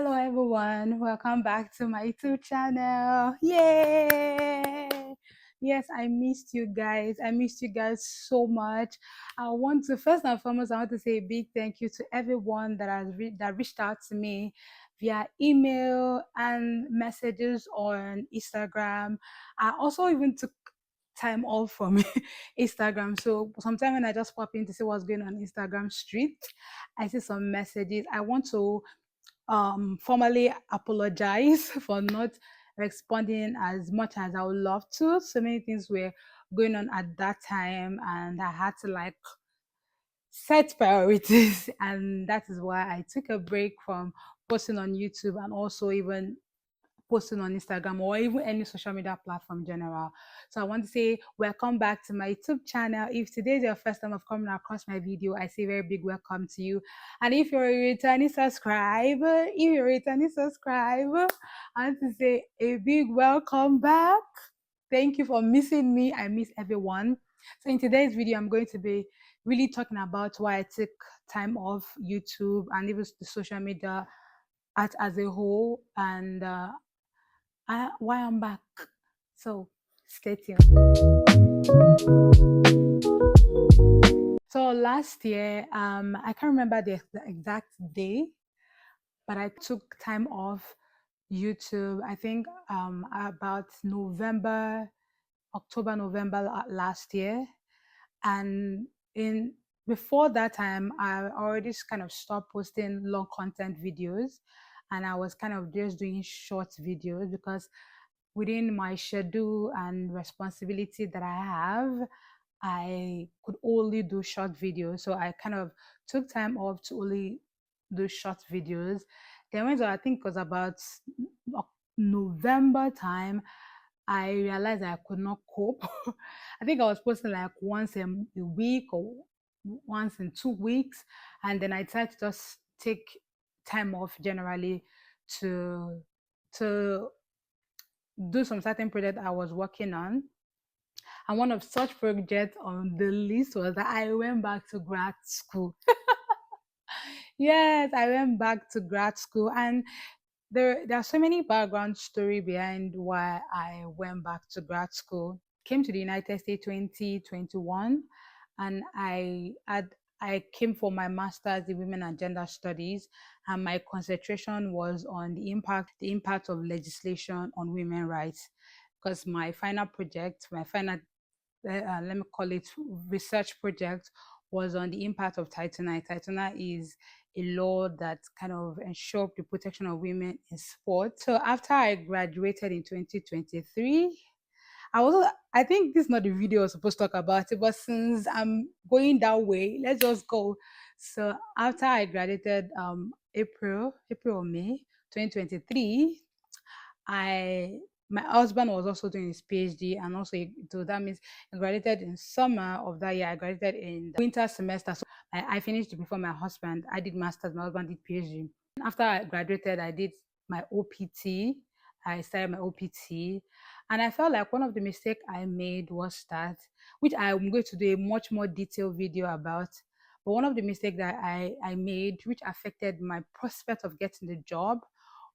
Hello everyone, welcome back to my YouTube channel. Yay! Yes, I missed you guys. I missed you guys so much. I want to first and foremost, I want to say a big thank you to everyone that that reached out to me via email and messages on Instagram. I also even took time off from Instagram. So sometimes when I just pop in to see what's going on Instagram street, I see some messages. I want to formally apologize for not responding as much as I would love to. So many things were going on at that time, and I had to like set priorities, and that is why I took a break from posting on YouTube and also even posting on Instagram or even any social media platform in general. So I want to say welcome back to my YouTube channel. If today is your first time of coming across my video, I say very big welcome to you. And if you're a returning subscriber, I want to say a big welcome back. Thank you for missing me. I miss everyone. So in today's video, I'm going to be really talking about why I took time off YouTube and even the social media as a whole, and why I'm back. So stay tuned. So last year, I can't remember the exact day, but I took time off YouTube. I think about October, November last year, and in before that time, I already kind of stopped posting long content videos, and I was kind of just doing short videos because within my schedule and responsibility that I have, I could only do short videos. So I kind of took time off to only do short videos. Then when I think it was about November time, I realized I could not cope. I think I was posting like once a week or once in 2 weeks. And then I tried to just take time off generally to to do some certain project I was working on. And one of such projects on the list was that I went back to grad school. Yes, I went back to grad school, and there are so many background story behind why I went back to grad school. Came to the United States 2021, and I came for my master's in women and gender studies, and my concentration was on the impact of legislation on women rights, because my final let me call it research project, was on the impact of Title 9. Title 9 is a law that kind of ensures the protection of women in sport. So after I graduated in 2023, I think this is not the video I was supposed to talk about it, but since I'm going that way, let's just go. So after I graduated April or May 2023, I my husband was also doing his PhD, and also so that means he graduated in summer of that year. I graduated in the winter semester. So I finished before my husband. I did masters, my husband did PhD. After I graduated, I did my OPT. I started my OPT, and I felt like one of the mistakes I made was that, which I'm going to do a much more detailed video about. But one of the mistakes that I made, which affected my prospect of getting the job,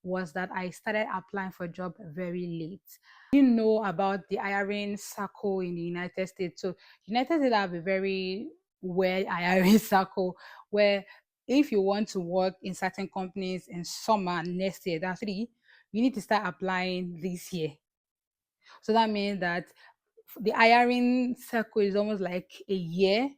was that I started applying for a job very late. I didn't know about the hiring circle in the United States. So United States have a very well hiring circle where if you want to work in certain companies in summer next year, that's three, you need to start applying this year. So that means that the hiring circle is almost like a year,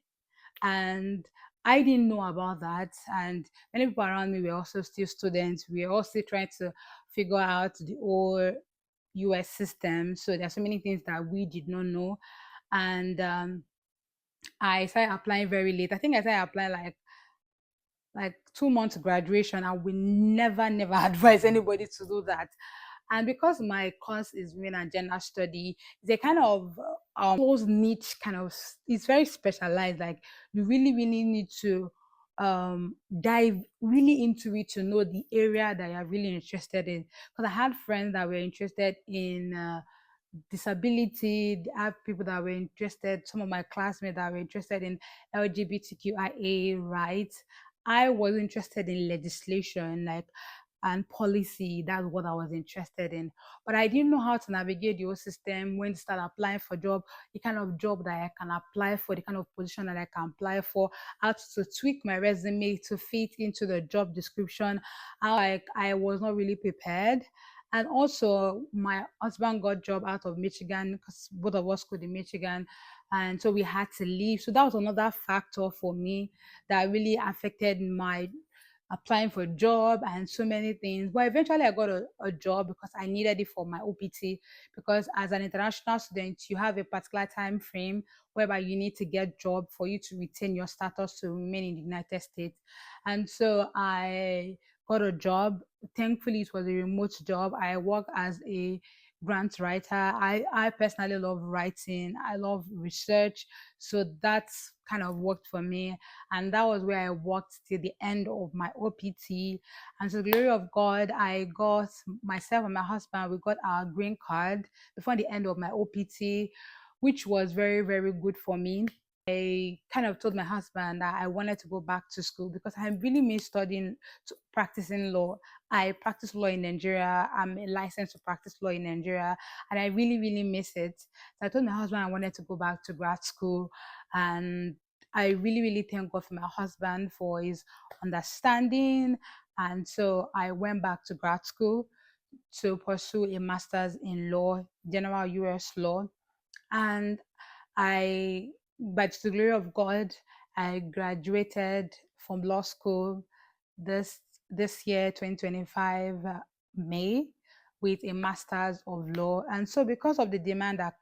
and I didn't know about that. And many people around me were also still students. We are all still trying to figure out the whole US system. So there are so many things that we did not know. And I started applying very late. I think I started applying like 2 months graduation. I will never advise anybody to do that. And because my course is women and gender study, it's a kind of those niche kind of, it's very specialized. Like you really need to dive really into it to know the area that you're really interested in. Because I had friends that were interested in disability. I have people that were interested, some of my classmates that were interested in LGBTQIA rights. I was interested in legislation. Like and policy. That's what I was interested in. But I didn't know how to navigate the whole system, when to start applying for job, the kind of job that I can apply for, the kind of position that I can apply for, how to tweak my resume to fit into the job description. How I was not really prepared. And also, my husband got job out of Michigan because both of us schooled in Michigan, and so we had to leave. So that was another factor for me that really affected my applying for a job and so many things. But eventually I got a job because I needed it for my OPT. Because as an international student, you have a particular time frame whereby you need to get job for you to retain your status to remain in the United States. And so I got a job. Thankfully, it was a remote job. I work as a grant writer. I personally love writing. I love research. So that's kind of worked for me, and that was where I worked till the end of my OPT. And to the glory of God, I got myself and my husband, we got our green card before the end of my OPT, which was very, very good for me. I kind of told my husband that I wanted to go back to school because I really miss studying, practicing law. I practice law in Nigeria. I'm licensed to practice law in Nigeria, and I really, really miss it. So I told my husband I wanted to go back to grad school, and I really, really thank God for my husband for his understanding. And so I went back to grad school to pursue a master's in law, general US law. And I, by the glory of God, I graduated from law school this this year, 2025 May, with a master's of law. And so, because of the demand that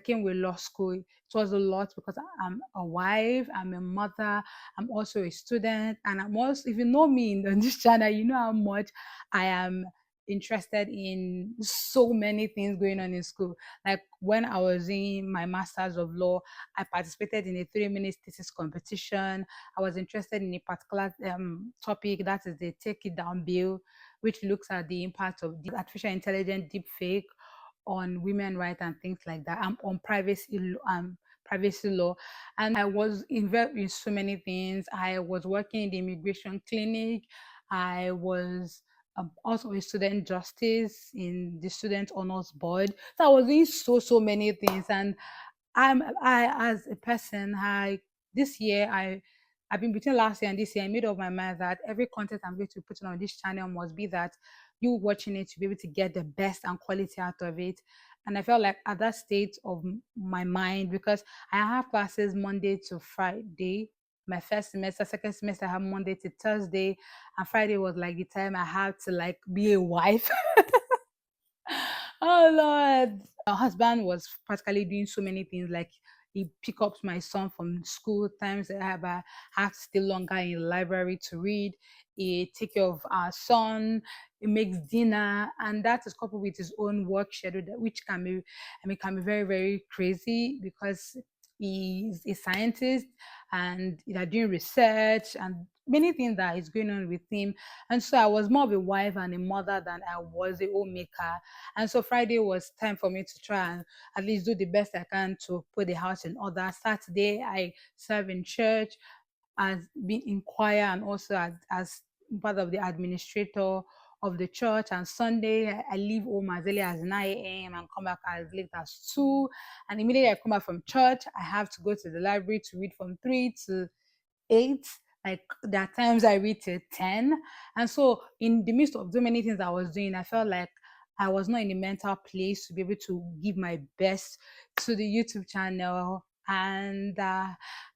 came with law school, it was a lot because I'm a wife, I'm a mother, I'm also a student, and I'm also, if you know me in this channel, you know how much I am interested in so many things going on in school. Like when I was in my master's of law, I participated in a 3 minute thesis competition. I was interested in a particular topic, that is the Take It Down bill, which looks at the impact of the artificial intelligence deepfake on women rights and things like that. I'm on privacy law, and I was involved in so many things. I was working in the immigration clinic. I was also a student justice in the student honors board. So I was doing so many things, and I as a person, I this year I've been between last year and this year, I made up my mind that every content I'm going to put on this channel must be that you watching it to be able to get the best and quality out of it. And I felt like at that state of my mind, because I have classes Monday to Friday. My first semester, second semester, I have Monday to Thursday, and Friday was like the time I had to like be a wife. Oh Lord. My husband was practically doing so many things, like he pick up my son from school times that I have to stay longer in the library to read. He take care of our son, he makes dinner, and that is coupled with his own work schedule, which can be, I mean, can be very, very crazy because he's a scientist and they're doing research and many things that is going on with him. And so I was more of a wife and a mother than I was a homemaker. And so Friday was time for me to try and at least do the best I can to put the house in order. Saturday, I serve in church as being in choir and also as part of the administrator of the church. And Sunday, I leave home as early as 9 a.m. and come back as late as 2. And immediately I come back from church, I have to go to the library to read from 3 to 8. Like there are times I read till 10. And so in the midst of so many things I was doing, I felt like I was not in a mental place to be able to give my best to the YouTube channel. And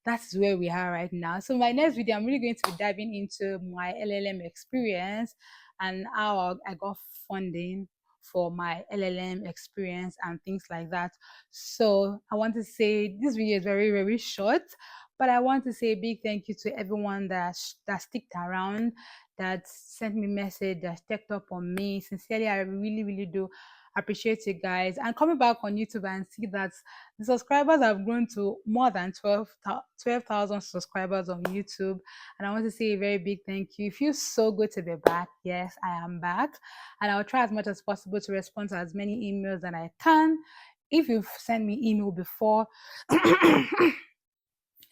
that's where we are right now. So my next video, I'm really going to be diving into my LLM experience and how I got funding for my LLM experience and things like that. So I want to say this video is very, very short, but I want to say a big thank you to everyone that sticked around, that sent me message, that checked up on me. Sincerely, I really, really do appreciate you guys. And coming back on YouTube and see that the subscribers have grown to more than 12,000 subscribers on YouTube. And I want to say a very big thank you. It feels so good to be back. Yes, I am back. And I'll try as much as possible to respond to as many emails that I can. If you've sent me email before,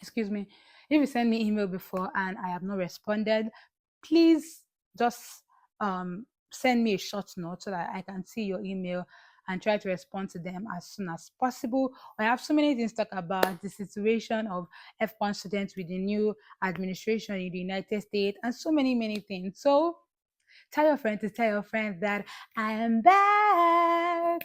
excuse me, if you send me email before and I have not responded, please just send me a short note so that I can see your email and try to respond to them as soon as possible. I have so many things to talk about: the situation of F1 students with the new administration in the United States, and so many things. So tell your friend to tell your friend that I am back.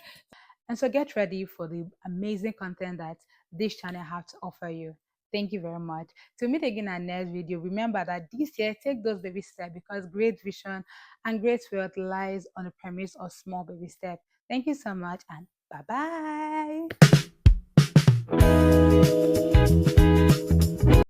And so get ready for the amazing content that this channel has to offer you. Thank you very much. To meet again in our next video, remember that this year, take those baby steps, because great vision and great wealth lies on the premise of small baby steps. Thank you so much, and bye bye.